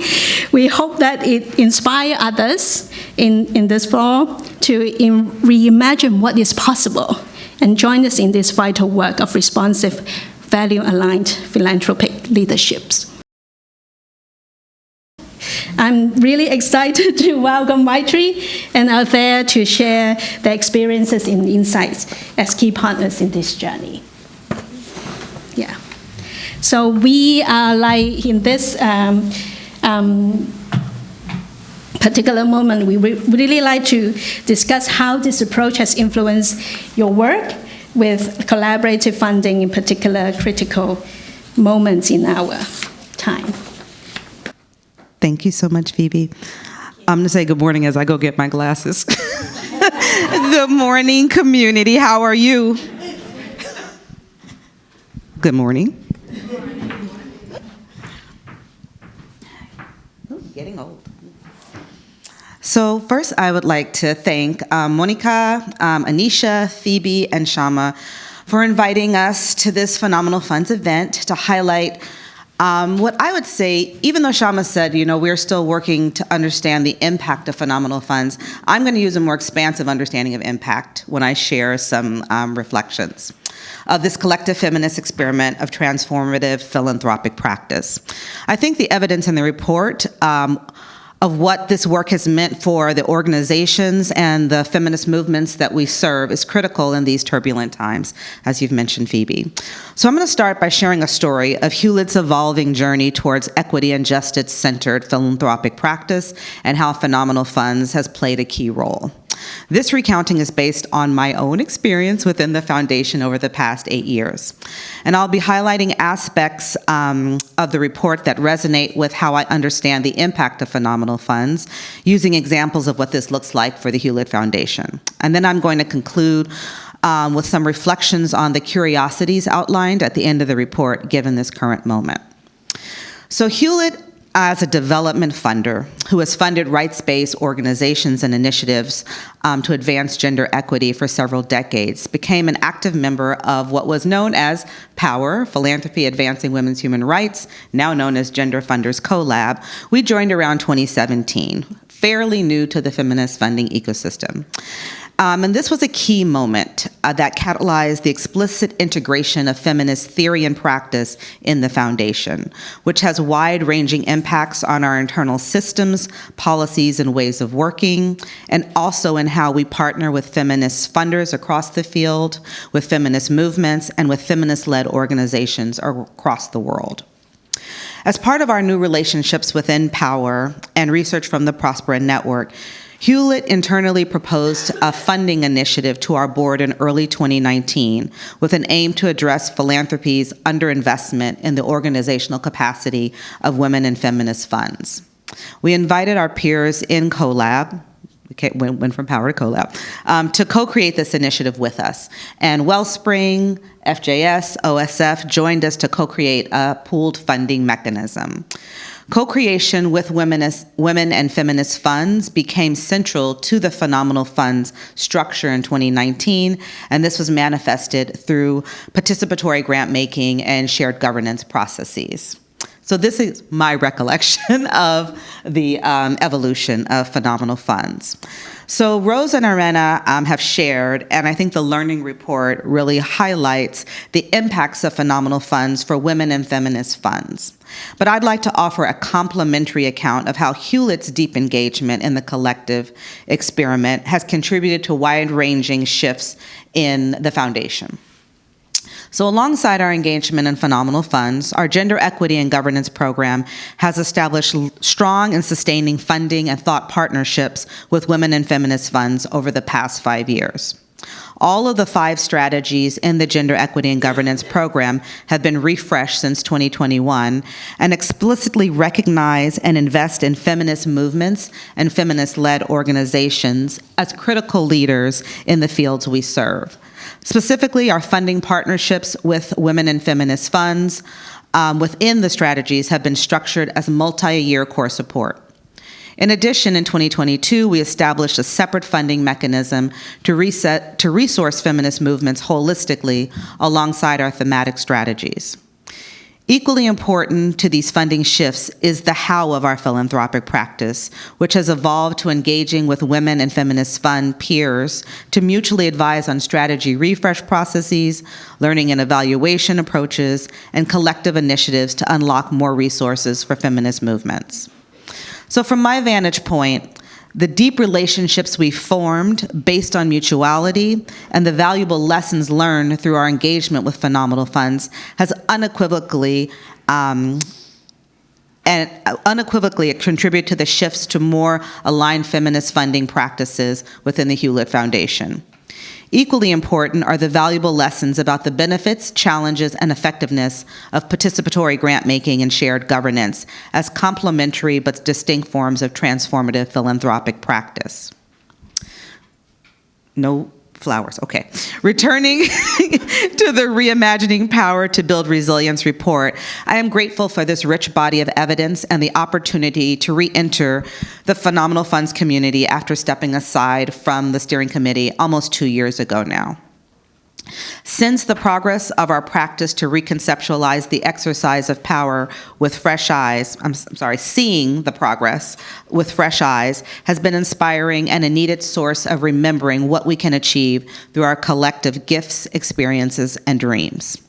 We hope that it inspires others in this floor to reimagine what is possible and join us in this vital work of responsive, value-aligned philanthropic leaderships. I'm really excited to welcome Maitri and Althea to share their experiences and insights as key partners in this journey. Yeah. So we are like in this particular moment, we really like to discuss how this approach has influenced your work with collaborative funding in particular critical moments in our time. Thank you so much, Phoebe. I'm going to say good morning as I go get my glasses. Good morning, community. How are you? Good morning. Getting old. So first, I would like to thank Monica, Anisha, Phoebe, and Shama for inviting us to this Phenomenal Funds event to highlight what I would say, even though Shama said, we're still working to understand the impact of Phenomenal Funds, I'm going to use a more expansive understanding of impact when I share some reflections of this collective feminist experiment of transformative philanthropic practice. I think the evidence in the report of what this work has meant for the organizations and the feminist movements that we serve is critical in these turbulent times, as you've mentioned, Phoebe. So I'm going to start by sharing a story of Hewlett's evolving journey towards equity and justice-centered philanthropic practice and how Phenomenal Funds has played a key role. This recounting is based on my own experience within the foundation over the past 8 years. And I'll be highlighting aspects of the report that resonate with how I understand the impact of Phenomenal Funds, using examples of what this looks like for the Hewlett Foundation. And then I'm going to conclude with some reflections on the curiosities outlined at the end of the report, given this current moment. So Hewlett, as a development funder who has funded rights-based organizations and initiatives to advance gender equity for several decades, became an active member of what was known as POWER, Philanthropy Advancing Women's Human Rights, now known as Gender Funders Collab. We joined around 2017, fairly new to the feminist funding ecosystem. And this was a key moment that catalyzed the explicit integration of feminist theory and practice in the foundation, which has wide-ranging impacts on our internal systems, policies, and ways of working, and also in how we partner with feminist funders across the field, with feminist movements, and with feminist-led organizations across the world. As part of our new relationships within POWER and research from the Prospera Network, Hewlett internally proposed a funding initiative to our board in early 2019 with an aim to address philanthropy's underinvestment in the organizational capacity of women and feminist funds. We invited our peers in Collab, went from Power to Collab, to co-create this initiative with us. And Wellspring, FJS, OSF joined us to co-create a pooled funding mechanism. Co-creation with women and feminist funds became central to the Phenomenal Fund's structure in 2019, and this was manifested through participatory grant-making and shared governance processes. So this is my recollection of the evolution of Phenomenal Funds. So Rose and Irena have shared, and I think the learning report really highlights the impacts of Phenomenal Funds for women and feminist funds. But I'd like to offer a complementary account of how Hewlett's deep engagement in the collective experiment has contributed to wide-ranging shifts in the foundation. So alongside our engagement in Phenomenal Funds, our Gender Equity and Governance Program has established strong and sustaining funding and thought partnerships with women and feminist funds over the past 5 years. All of the 5 strategies in the Gender Equity and Governance Program have been refreshed since 2021 and explicitly recognize and invest in feminist movements and feminist-led organizations as critical leaders in the fields we serve. Specifically, our funding partnerships with women and feminist funds within the strategies have been structured as multi-year core support. In addition, in 2022, we established a separate funding mechanism to resource feminist movements holistically alongside our thematic strategies. Equally important to these funding shifts is the how of our philanthropic practice, which has evolved to engaging with women and feminist fund peers to mutually advise on strategy refresh processes, learning and evaluation approaches, and collective initiatives to unlock more resources for feminist movements. So from my vantage point, the deep relationships we formed based on mutuality and the valuable lessons learned through our engagement with Phenomenal Funds has unequivocally contributed to the shifts to more aligned feminist funding practices within the Hewlett Foundation. Equally important are the valuable lessons about the benefits, challenges, and effectiveness of participatory grant-making and shared governance as complementary but distinct forms of transformative philanthropic practice. No flowers, okay. Returning to the Reimagining Power to Build Resilience report, I am grateful for this rich body of evidence and the opportunity to re-enter the Phenomenal Funds community after stepping aside from the steering committee almost 2 years ago now. Since the progress of our practice to reconceptualize the exercise of power with fresh eyes, seeing the progress with fresh eyes has been inspiring and a needed source of remembering what we can achieve through our collective gifts, experiences, and dreams.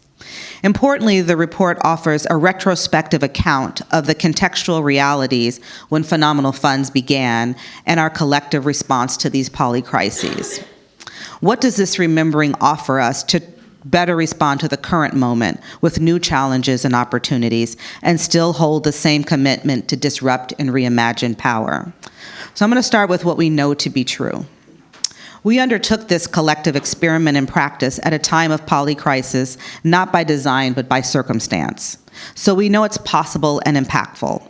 Importantly, the report offers a retrospective account of the contextual realities when Phenomenal Funds began and our collective response to these polycrises. What does this remembering offer us to better respond to the current moment with new challenges and opportunities and still hold the same commitment to disrupt and reimagine power? So I'm going to start with what we know to be true. We undertook this collective experiment and practice at a time of polycrisis, not by design, but by circumstance. So we know it's possible and impactful.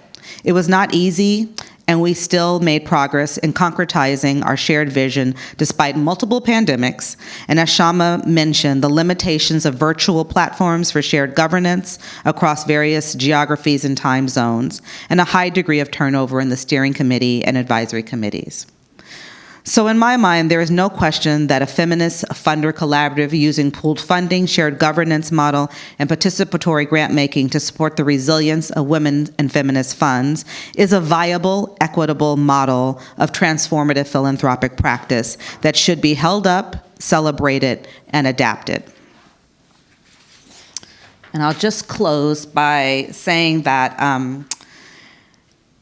It was not easy, and we still made progress in concretizing our shared vision despite multiple pandemics, and as Shama mentioned, the limitations of virtual platforms for shared governance across various geographies and time zones, and a high degree of turnover in the steering committee and advisory committees. So in my mind, there is no question that a feminist funder collaborative using pooled funding, shared governance model, and participatory grant making to support the resilience of women and feminist funds is a viable, equitable model of transformative philanthropic practice that should be held up, celebrated, and adapted. And I'll just close by saying that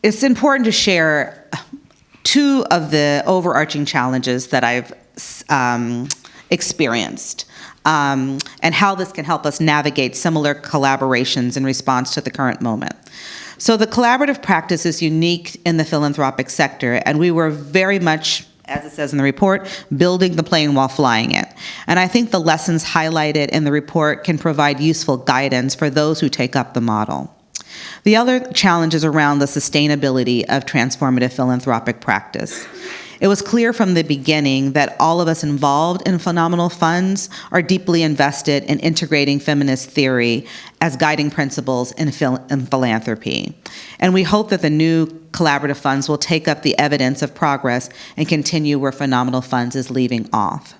it's important to share two of the overarching challenges that I've experienced, and how this can help us navigate similar collaborations in response to the current moment. So the collaborative practice is unique in the philanthropic sector, and we were very much, as it says in the report, building the plane while flying it. And I think the lessons highlighted in the report can provide useful guidance for those who take up the model. The other challenge is around the sustainability of transformative philanthropic practice. It was clear from the beginning that all of us involved in Phenomenal Funds are deeply invested in integrating feminist theory as guiding principles in philanthropy. And we hope that the new collaborative funds will take up the evidence of progress and continue where Phenomenal Funds is leaving off.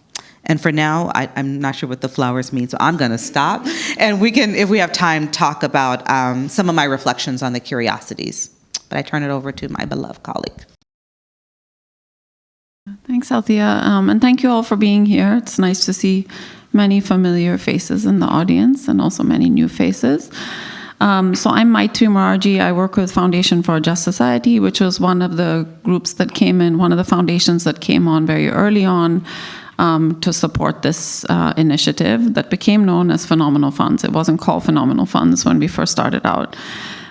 And for now, I'm not sure what the flowers mean, so I'm going to stop. And we can, if we have time, talk about some of my reflections on the curiosities. But I turn it over to my beloved colleague. Thanks, Althea. And thank you all for being here. It's nice to see many familiar faces in the audience and also many new faces. So I'm Maitri Morarji. I work with Foundation for a Just Society, which was one of the groups that came in, one of the foundations that came on very early on to support this initiative that became known as Phenomenal Funds. It wasn't called Phenomenal Funds when we first started out.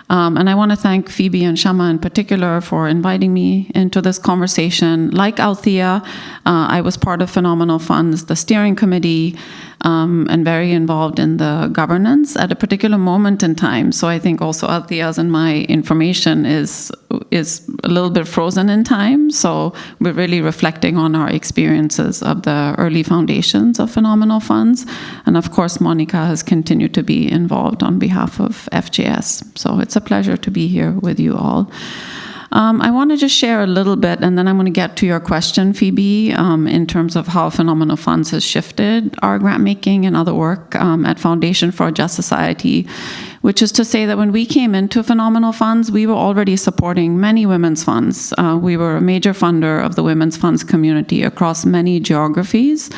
And I want to thank Phoebe and Shama in particular for inviting me into this conversation. Like Althea, I was part of Phenomenal Funds, the steering committee, and very involved in the governance at a particular moment in time. So I think also Althea's and my information is a little bit frozen in time. So we're really reflecting on our experiences of the early foundations of Phenomenal Funds. And of course, Monica has continued to be involved on behalf of FJS. So it's a pleasure to be here with you all. I want to just share a little bit, and then I'm going to get to your question, Phoebe, in terms of how Phenomenal Funds has shifted our grant making and other work at Foundation for a Just Society, which is to say that when we came into Phenomenal Funds, we were already supporting many women's funds. We were a major funder of the women's funds community across many geographies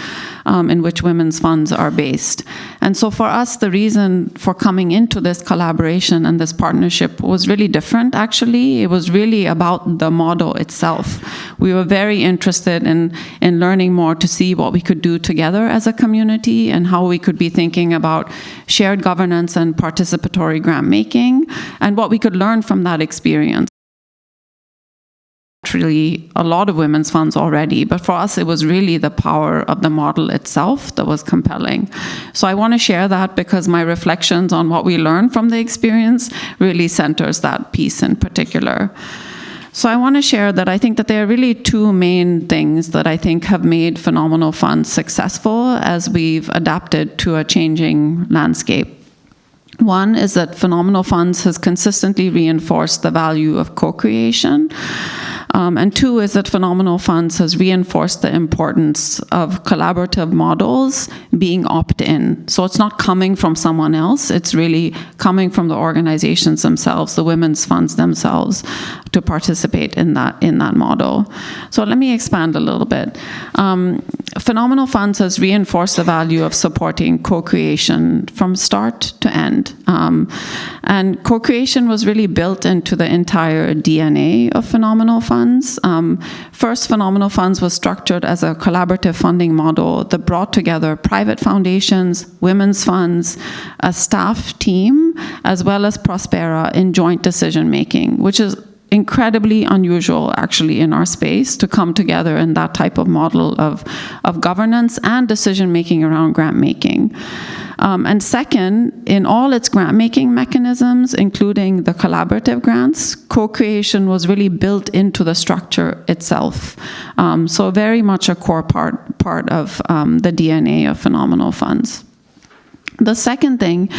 in which women's funds are based. And so for us, the reason for coming into this collaboration and this partnership was really different, actually. It was really about the model itself. We were very interested in learning more to see what we could do together as a community and how we could be thinking about shared governance and participatory grant making and what we could learn from that experience. Really a lot of women's funds already, but for us it was really the power of the model itself that was compelling. So I want to share that because my reflections on what we learned from the experience really centers that piece in particular. So I want to share that I think that there are really two main things that I think have made Phenomenal Funds successful as we've adapted to a changing landscape. One is that Phenomenal Funds has consistently reinforced the value of co-creation. And two is that Phenomenal Funds has reinforced the importance of collaborative models being opt-in. So it's not coming from someone else, it's really coming from the organizations themselves, the women's funds themselves, to participate in that model. So let me expand a little bit. Phenomenal Funds has reinforced the value of supporting co-creation from start to end. And co-creation was really built into the entire DNA of Phenomenal Funds. First, Phenomenal Funds was structured as a collaborative funding model that brought together private foundations, women's funds, a staff team, as well as Prospera in joint decision-making, which is incredibly unusual, actually, in our space to come together in that type of model of governance and decision-making around grant-making. And second, in all its grant-making mechanisms, including the collaborative grants, co-creation was really built into the structure itself. So very much a core part of the DNA of Phenomenal Funds. The second thing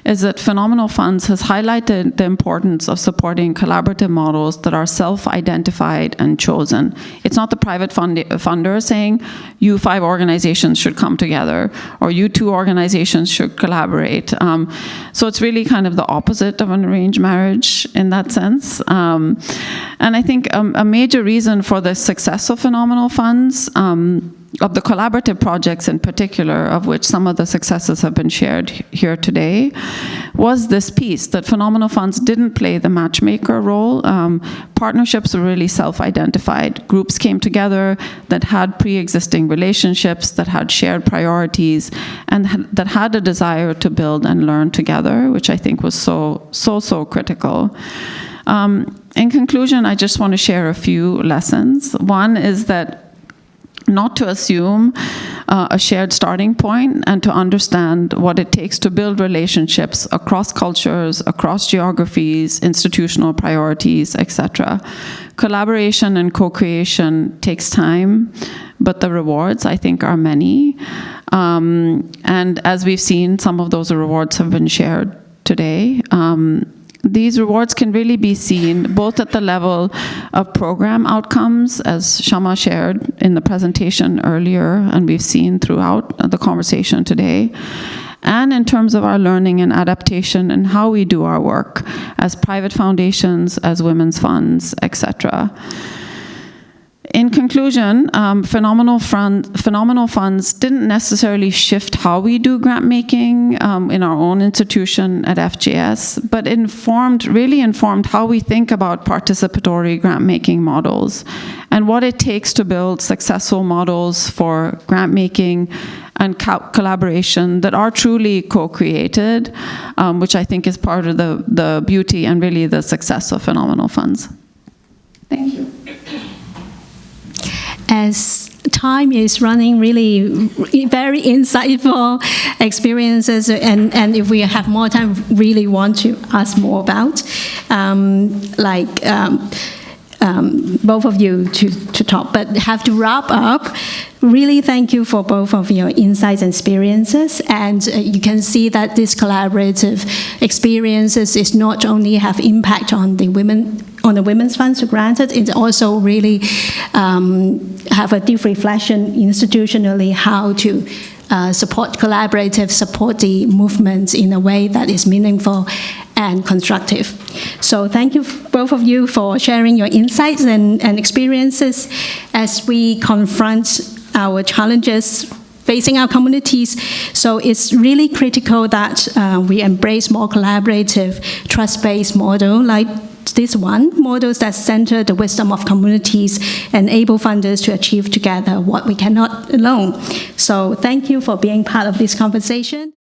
is that Phenomenal Funds has highlighted the importance of supporting collaborative models that are self-identified and chosen. It's not the private funder saying, you 5 organizations should come together, or you 2 organizations should collaborate. So it's really kind of the opposite of an arranged marriage in that sense. And I think a major reason for the success of Phenomenal Funds, of the collaborative projects in particular, of which some of the successes have been shared here today, was this piece that Phenomenal Funds didn't play the matchmaker role. Partnerships were really self-identified. Groups came together that had pre-existing relationships, that had shared priorities, and that had a desire to build and learn together, which I think was so critical. In conclusion, I just want to share a few lessons. One is that not to assume a shared starting point, and to understand what it takes to build relationships across cultures, across geographies, institutional priorities, etc. Collaboration and co-creation takes time, but the rewards, I think, are many. And as we've seen, some of those rewards have been shared today. These rewards can really be seen both at the level of program outcomes, as Shama shared in the presentation earlier, and we've seen throughout the conversation today, and in terms of our learning and adaptation and how we do our work as private foundations, as women's funds, etc. In conclusion, Phenomenal Funds didn't necessarily shift how we do grant making in our own institution at FJS, but really informed how we think about participatory grant making models and what it takes to build successful models for grant making and collaboration that are truly co-created, which I think is part of the beauty and really the success of Phenomenal Funds. Thank you. As time is running, really very insightful experiences, and if we have more time, really want to ask more about, both of you to talk, but have to wrap up. Really thank you for both of your insights and experiences, and you can see that this collaborative experiences is not only have impact on the women's funds granted, it also really have a deep reflection institutionally how to support the movements in a way that is meaningful and constructive. So thank you, both of you, for sharing your insights and experiences as we confront our challenges facing our communities. So it's really critical that we embrace more collaborative, trust-based model like this one, models that center the wisdom of communities, enable funders to achieve together what we cannot alone. So thank you for being part of this conversation.